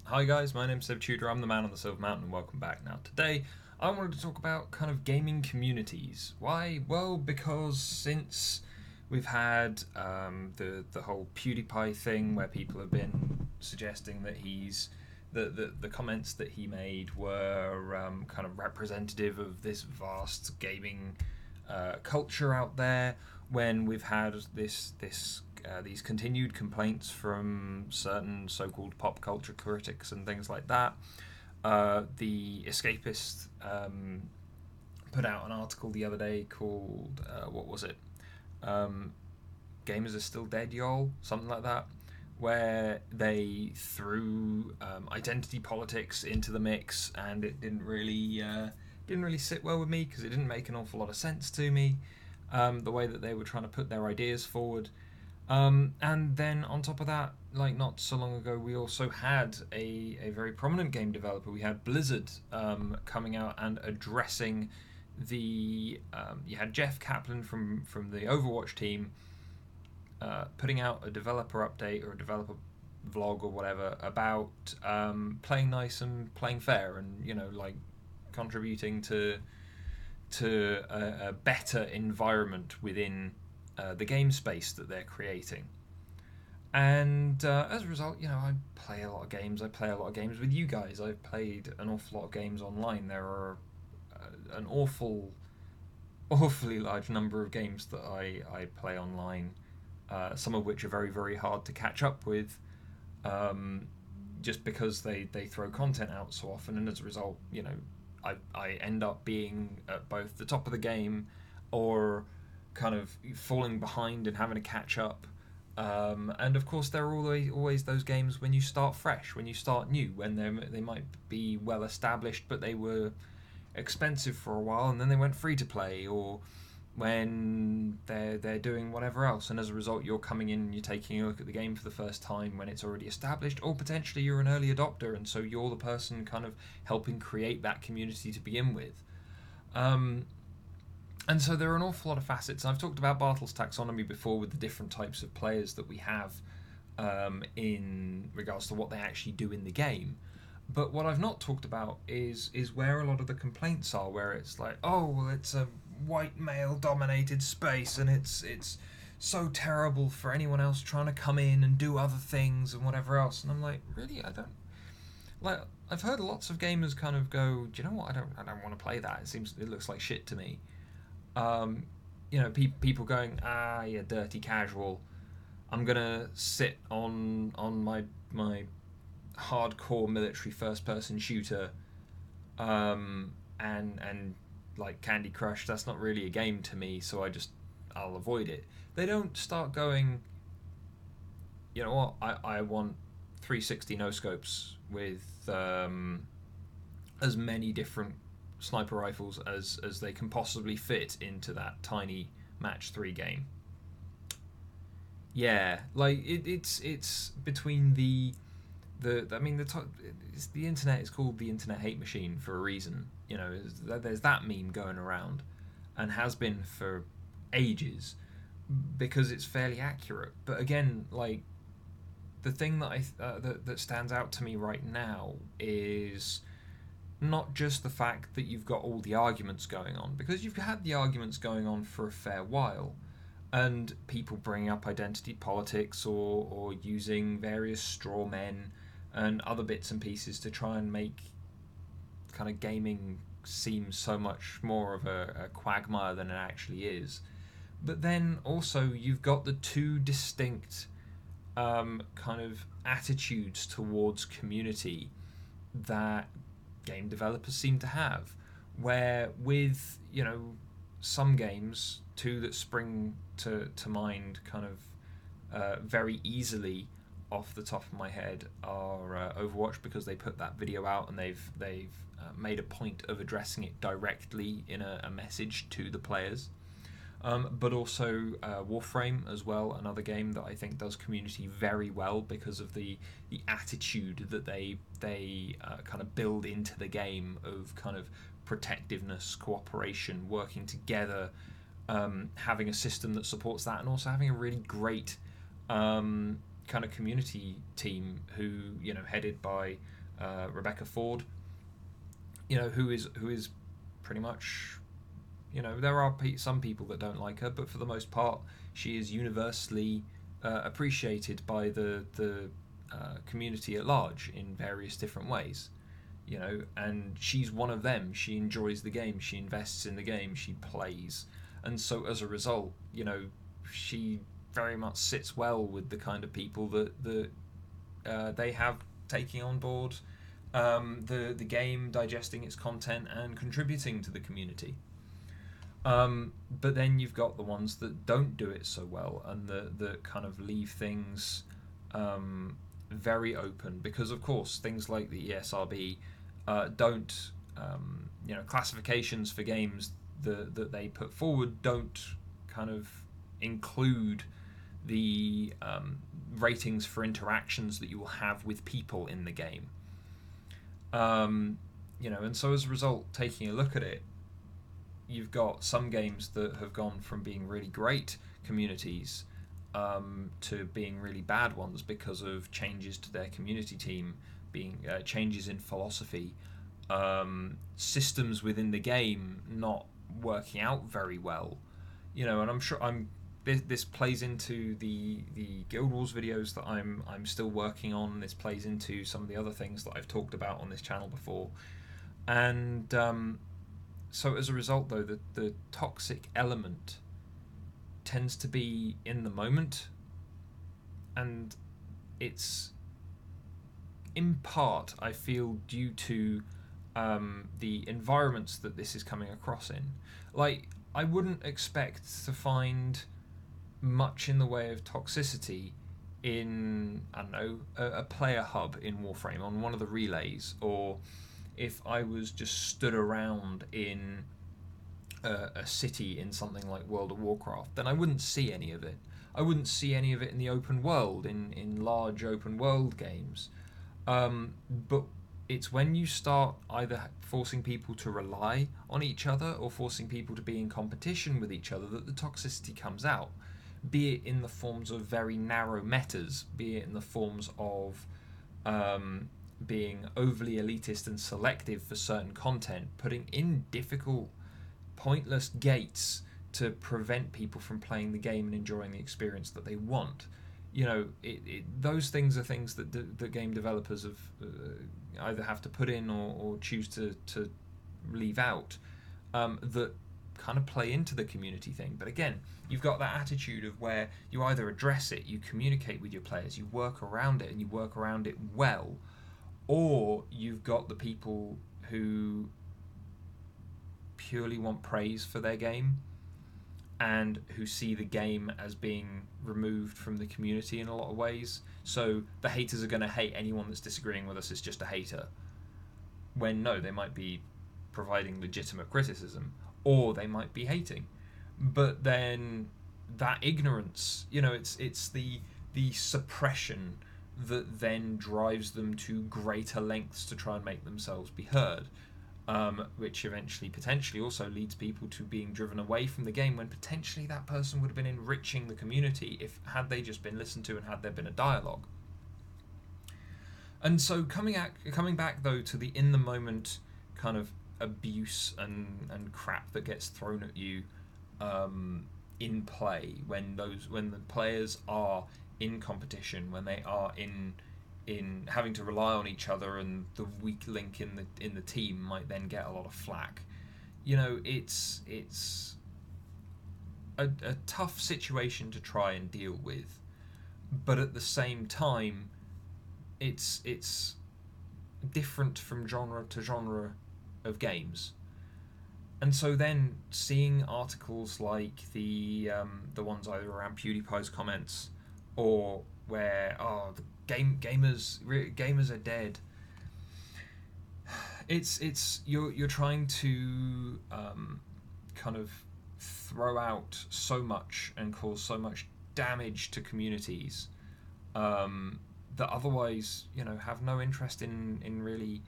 Hi guys, my name's Seb Tudor, I'm the man on the Silver Mountain, and welcome back. Now today I wanted to talk about kind of gaming communities. Why? Well, because since we've had the whole Pewdiepie thing where people have been suggesting that the comments that he made were kind of representative of this vast gaming culture out there, when we've had these continued complaints from certain so-called pop culture critics and things like that. The Escapist put out an article the other day called what was it? Um, Gamers are still dead, y'all, something like that, where they threw identity politics into the mix, and it didn't really sit well with me because it didn't make an awful lot of sense to me. The way that they were trying to put their ideas forward. And then on top of that, like not so long ago, we also had a very prominent game developer. We had Blizzard coming out and addressing the. You had Jeff Kaplan from the Overwatch team putting out a developer update or a developer vlog or whatever about playing nice and playing fair, and like contributing to a better environment within the game space that they're creating. And as a result, I play a lot of games. I play a lot of games with you guys. I've played an awful lot of games online. There are an awfully large number of games that I play online, some of which are very, very hard to catch up with, just because they throw content out so often. And as a result, I end up being at both the top of the game or kind of falling behind and having to catch up. And of course, there are always those games when you start fresh, when you start new, when they might be well established, but they were expensive for a while, and then they went free to play, or when they're doing whatever else, and as a result, you're coming in and you're taking a look at the game for the first time when it's already established, or potentially you're an early adopter, and so you're the person kind of helping create that community to begin with. Um, and so there are an awful lot of facets. I've talked about Bartle's taxonomy before with the different types of players that we have in regards to what they actually do in the game. But what I've not talked about is where a lot of the complaints are, where it's like, oh, well, it's a white male dominated space, and it's so terrible for anyone else trying to come in and do other things and whatever else. And I'm like, really, I don't like. I've heard lots of gamers kind of go, do you know what? I don't want to play that. It looks like shit to me. um, people going, you dirty casual. I'm gonna sit on my hardcore military first person shooter, and like Candy Crush. That's not really a game to me, so I'll avoid it. They don't start going, you know what? I want 360 no scopes with as many different sniper rifles as they can possibly fit into that tiny match 3 game. Yeah, like it's between the I mean the internet is called the internet hate machine for a reason. There's that meme going around, and has been for ages, because it's fairly accurate. But again, like, the thing that stands out to me right now is not just the fact that you've got all the arguments going on, because you've had the arguments going on for a fair while, and people bringing up identity politics, or using various straw men and other bits and pieces to try and make kind of gaming seem so much more of a quagmire than it actually is. But then also you've got the two distinct kind of attitudes towards community that game developers seem to have, where with some games, two that spring to mind kind of very easily off the top of my head are Overwatch, because they put that video out and they've made a point of addressing it directly in a message to the players. But also Warframe as well, another game that I think does community very well because of the attitude that they kind of build into the game of kind of protectiveness, cooperation, working together, having a system that supports that, and also having a really great kind of community team who, headed by Rebecca Ford, who is pretty much, there are some people that don't like her, but for the most part she is universally appreciated by the community at large in various different ways, and she's one of them. She enjoys the game, she invests in the game, she plays, and so as a result, she very much sits well with the kind of people that they have taking on board the game, digesting its content and contributing to the community. But then you've got the ones that don't do it so well, and that kind of leave things very open, because of course things like the ESRB don't, classifications for games that they put forward don't kind of include the ratings for interactions that you will have with people in the game. And so as a result, taking a look at it, you've got some games that have gone from being really great communities to being really bad ones because of changes to their community team, being changes in philosophy, systems within the game not working out very well. And I'm sure this plays into the Guild Wars videos that I'm still working on. This plays into some of the other things that I've talked about on this channel before, and so as a result, though, the toxic element tends to be in the moment, and it's in part, I feel, due to the environments that this is coming across in. Like, I wouldn't expect to find much in the way of toxicity in, I don't know, a player hub in Warframe on one of the relays, or if I was just stood around in a city in something like World of Warcraft, then I wouldn't see any of it. I wouldn't see any of it in the open world, in large open world games. But it's when you start either forcing people to rely on each other or forcing people to be in competition with each other that the toxicity comes out, be it in the forms of very narrow metas, be it in the forms of being overly elitist and selective for certain content, putting in difficult, pointless gates to prevent people from playing the game and enjoying the experience that they want. Those things are things that the game developers have either have to put in or choose to leave out, that kind of play into the community thing. But again, you've got that attitude of where you either address it, you communicate with your players, you work around it, and you work around it well, or you've got the people who purely want praise for their game and who see the game as being removed from the community in a lot of ways. So the haters are going to hate anyone that's disagreeing with us is just a hater, when no, they might be providing legitimate criticism, or they might be hating. But then that ignorance, it's the suppression that then drives them to greater lengths to try and make themselves be heard, which eventually potentially also leads people to being driven away from the game, when potentially that person would have been enriching the community had they just been listened to and had there been a dialogue. And so coming back though to the in the moment kind of abuse and crap that gets thrown at you in play, when the players are in competition, when they are in having to rely on each other, and the weak link in the team might then get a lot of flack. It's a tough situation to try and deal with, but at the same time, it's different from genre to genre of games. And so then seeing articles like the ones either around PewDiePie's comments, or where the gamers are dead. It's you're trying to kind of throw out so much and cause so much damage to communities that otherwise have no interest in really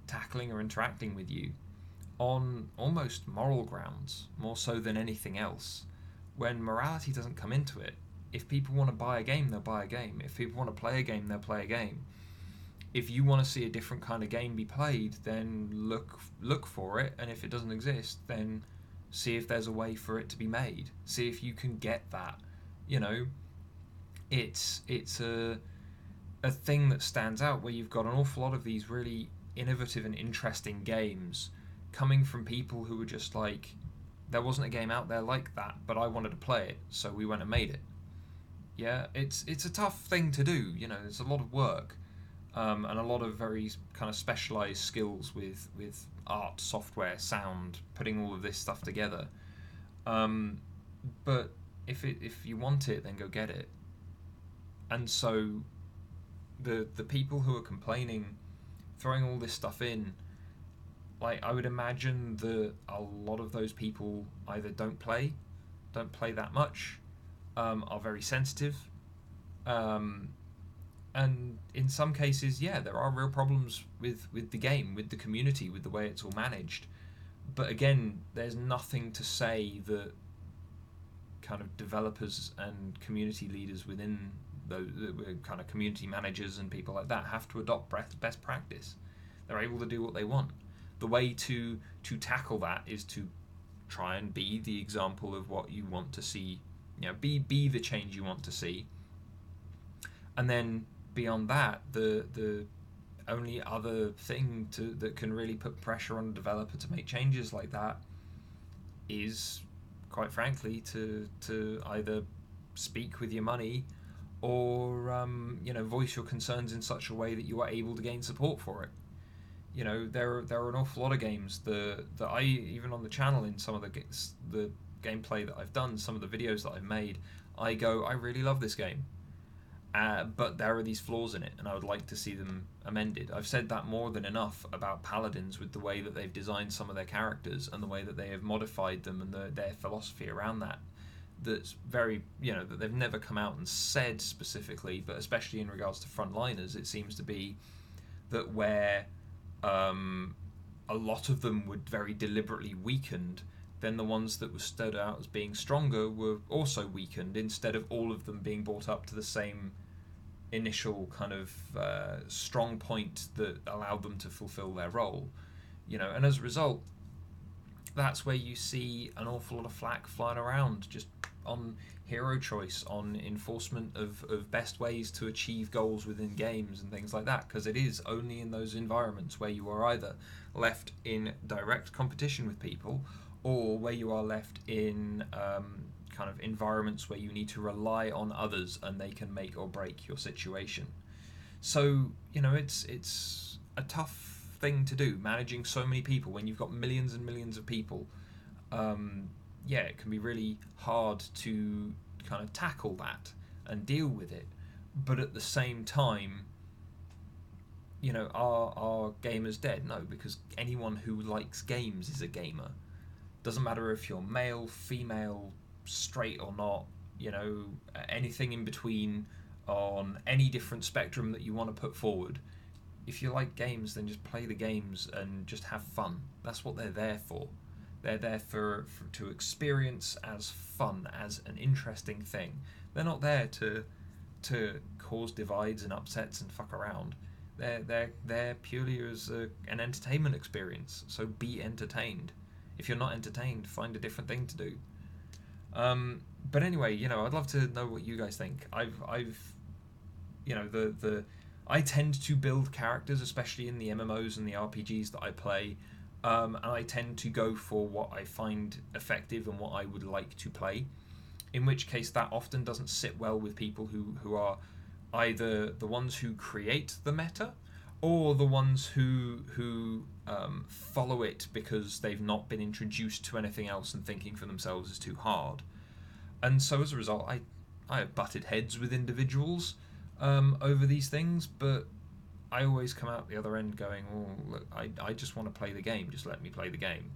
tackling or interacting with you on almost moral grounds, more so than anything else, when morality doesn't come into it. If people want to buy a game, they'll buy a game. If people want to play a game, they'll play a game. If you want to see a different kind of game be played, then look for it, and if it doesn't exist, then see if there's a way for it to be made. See if you can get that. You know, it's a thing that stands out where you've got an awful lot of these really innovative and interesting games coming from people who were just like, there wasn't a game out there like that, but I wanted to play it, so we went and made it. Yeah, it's a tough thing to do. You know, there's a lot of work, and a lot of very kind of specialized skills with art, software, sound, putting all of this stuff together. But if you want it, then go get it. And so the people who are complaining, throwing all this stuff in, like, I would imagine that a lot of those people either don't play that much, are very sensitive, and in some cases, yeah, there are real problems with the game, with the community, with the way it's all managed. But again, there's nothing to say that kind of developers and community leaders within those kind of community managers and people like that have to adopt best practice. They're able to do what they want. The way to tackle that is to try and be the example of what you want to see. You know, be the change you want to see. And then beyond that, the only other thing that can really put pressure on a developer to make changes like that is, quite frankly, to either speak with your money or voice your concerns in such a way that you are able to gain support for it. You know, there are an awful lot of games that I, even on the channel, in some of the gameplay that I've done, some of the videos that I've made, I go, I really love this game, but there are these flaws in it, and I would like to see them amended. I've said that more than enough about Paladins, with the way that they've designed some of their characters and the way that they have modified them and their philosophy around that. That's very, that they've never come out and said specifically, but especially in regards to frontliners, it seems to be that where a lot of them were very deliberately weakened, then the ones that were stood out as being stronger were also weakened, instead of all of them being brought up to the same initial kind of strong point that allowed them to fulfill their role. And as a result, that's where you see an awful lot of flack flying around just on hero choice, on enforcement of best ways to achieve goals within games and things like that, because it is only in those environments where you are either left in direct competition with people, or where you are left in kind of environments where you need to rely on others and they can make or break your situation. So, it's a tough thing to do, managing so many people when you've got millions and millions of people. It can be really hard to kind of tackle that and deal with it. But at the same time, are gamers dead? No, because anyone who likes games is a gamer. Doesn't matter if you're male, female, straight or not, anything in between, on any different spectrum that you want to put forward. If you like games, then just play the games and just have fun. That's what they're there for. They're there for to experience as fun, as an interesting thing. They're not there to cause divides and upsets and fuck around. They're purely as an entertainment experience. So be entertained. If you're not entertained, find a different thing to do. But anyway, I'd love to know what you guys think. I tend to build characters, especially in the MMOs and the RPGs that I play, and I tend to go for what I find effective and what I would like to play, in which case that often doesn't sit well with people who are either the ones who create the meta, or the ones who follow it because they've not been introduced to anything else and thinking for themselves is too hard. And so as a result, I have butted heads with individuals over these things, but I always come out the other end going, oh, look, I just want to play the game, just let me play the game.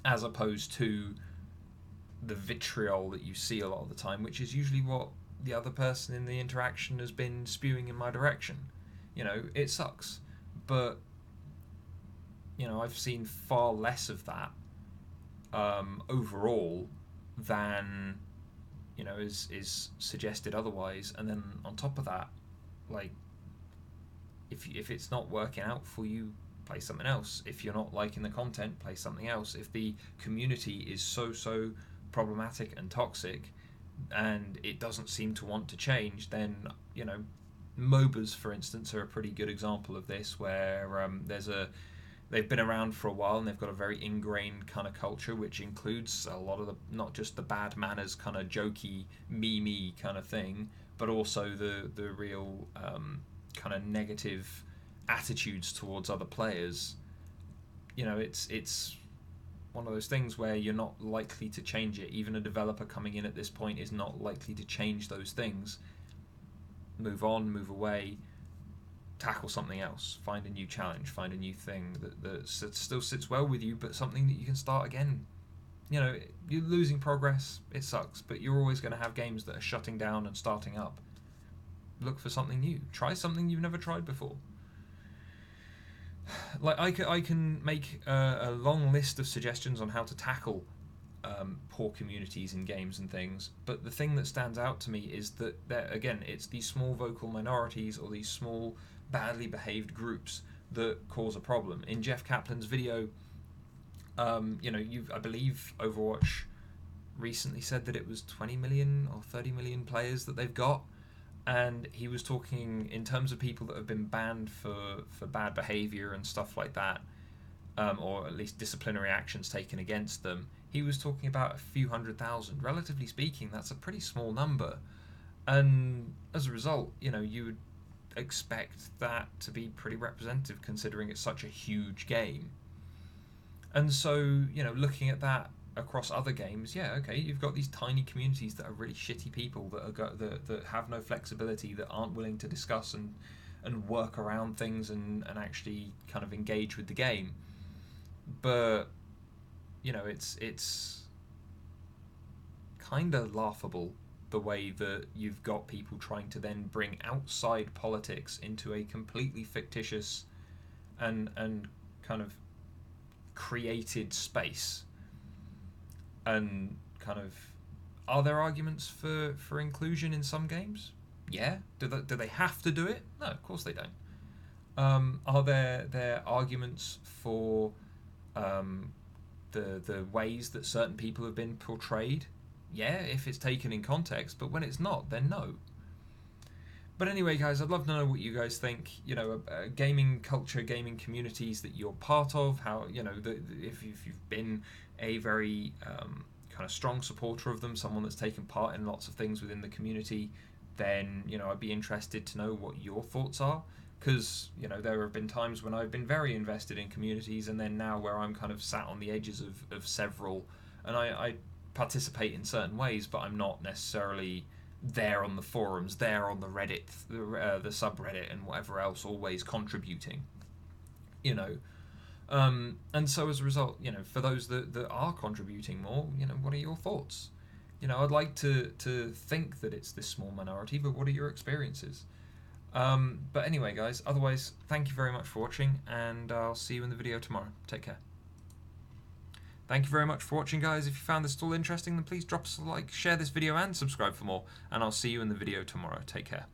As opposed to the vitriol that you see a lot of the time, which is usually what the other person in the interaction has been spewing in my direction. It sucks, but I've seen far less of that overall than is suggested otherwise, and then on top of that, like, if it's not working out for you, play something else. If you're not liking the content, play something else. If the community is so problematic and toxic, and it doesn't seem to want to change, then MOBAs, for instance, are a pretty good example of this, where they've been around for a while and they've got a very ingrained kind of culture, which includes a lot of not just the bad manners kind of jokey, meme kind of thing, but also the real kind of negative attitudes towards other players. It's one of those things where you're not likely to change it. Even a developer coming in at this point is not likely to change those things. Move on, move away, tackle something else, find a new challenge, find a new thing that still sits well with you, but something that you can start again. You're losing progress, it sucks, but you're always going to have games that are shutting down and starting up. Look for something new. Try something you've never tried before. Like, I can make a long list of suggestions on how to tackle poor communities in games and things, but the thing that stands out to me is that again, it's these small vocal minorities or these small badly behaved groups that cause a problem. In Jeff Kaplan's video, I believe Overwatch recently said that it was 20 million or 30 million players that they've got, and he was talking in terms of people that have been banned for bad behavior and stuff like that, or at least disciplinary actions taken against them. He was talking about a few 100,000. Relatively speaking, that's a pretty small number, and as a result, you would expect that to be pretty representative, considering it's such a huge game. And so, looking at that across other games, yeah, okay, you've got these tiny communities that are really shitty people that have no flexibility, that aren't willing to discuss and work around things and actually kind of engage with the game. But it's kind of laughable the way that you've got people trying to then bring outside politics into a completely fictitious and kind of created space. And kind of, are there arguments for inclusion in some games? Yeah. Do they have to do it? No, of course they don't. Are there arguments for the ways that certain people have been portrayed? Yeah, if it's taken in context, but when it's not, then no. But anyway, guys, I'd love to know what you guys think. Gaming culture, gaming communities that you're part of. How if you've been a very kind of strong supporter of them, someone that's taken part in lots of things within the community, then I'd be interested to know what your thoughts are. Because there have been times when I've been very invested in communities, and then now where I'm kind of sat on the edges of several, and I participate in certain ways, but I'm not necessarily there on the forums, there on the Reddit, the subreddit, and whatever else, always contributing. And so as a result, for those that are contributing more, what are your thoughts? I'd like to think that it's this small minority, but what are your experiences? But anyway, guys, otherwise, thank you very much for watching, and I'll see you in the video tomorrow. Take care. Thank you very much for watching, guys. If you found this at all interesting, then please drop us a like, share this video, and subscribe for more, and I'll see you in the video tomorrow. Take care.